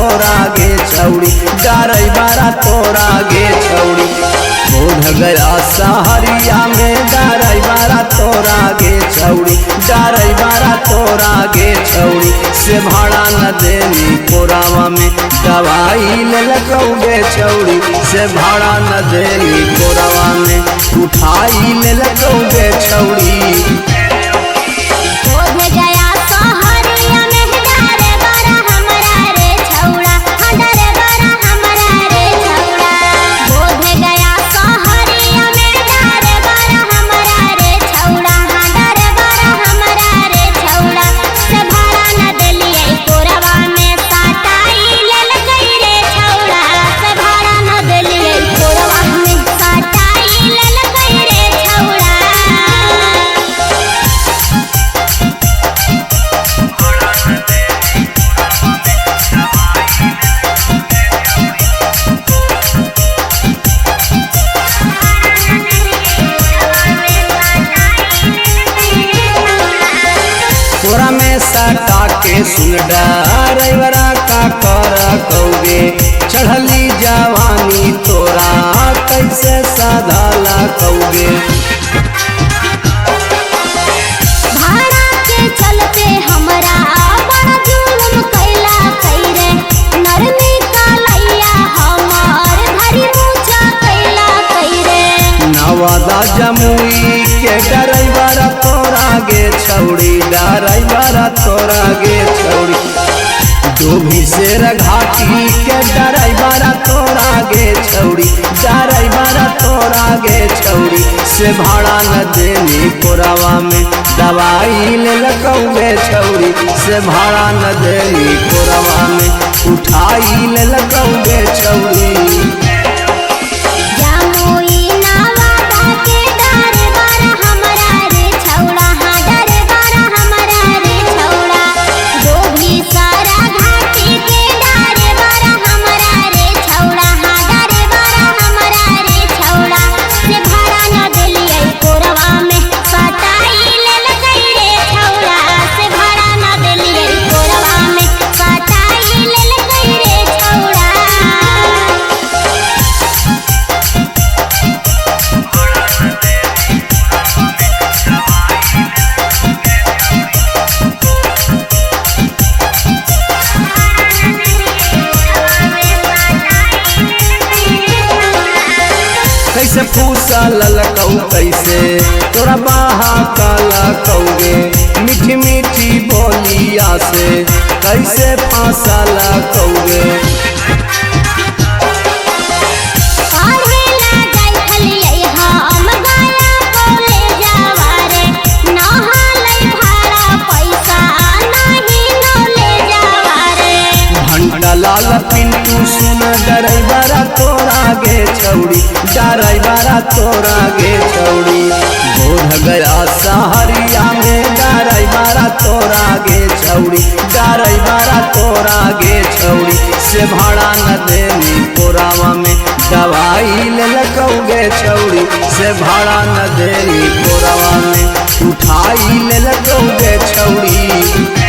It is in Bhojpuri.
तोरा गे छौड़ी, ड्राइवरा तोरा गे छौड़ी। बोध गया सहरिया में ड्राइवरा तोरा गे छौड़ी, ड्राइवरा तोरा गे छौड़ी। से भाड़ा न देनी कोरावा में दवाई ले लगौगे छौड़ी, से भाड़ा न देनी कोरावा में उठाई ले लगौगे छौड़ी। तोरा में सटा के सुन ड्राइवरा का कर कौगे, चढ़ली जवानी तोरा कैसे साधाला कौगे। भाड़ा के चलते हमरा बड़ा जुल्म कैला कैरे, नरमी कालैया हमर धरी ऊंचा कैला कैरे। नवादा जमुई के ड्राइवरा तोरा गे छौड़ी, ड्राइवरा तोरा गे छौड़ी। डोभी शेर घाटी के ड्राइवरा तोरा गे छौड़ी, ड्राइवरा तोरा गे छौड़ी। से भाड़ा न देनी कोरावा में दवाई ले लगौगे छौड़ी, से भाड़ा न देनी कोरावा में उठाई ले लगौगे छौड़ी। कैसे फूसा ललकौ कैसे तोरा बाहा काला कौगे, मीठी मीठी बोलिया से कैसे फांसा लकौगे। भंटा लाल पिंटू सुन ड्राइवरा तोरा गे छौड़ी, ड्राइवरा तोरा गे छौड़ी। बोध गया सहरिया में ड्राइवरा तोरा गे छौड़ी, ड्राइवरा तोरा गे छौड़ी। से भाड़ा न देनी कोरावा में दवाई ले लगौगे छौड़ी, से भाड़ा न देनी कोरावा में उठाई ले लगौगे छौड़ी।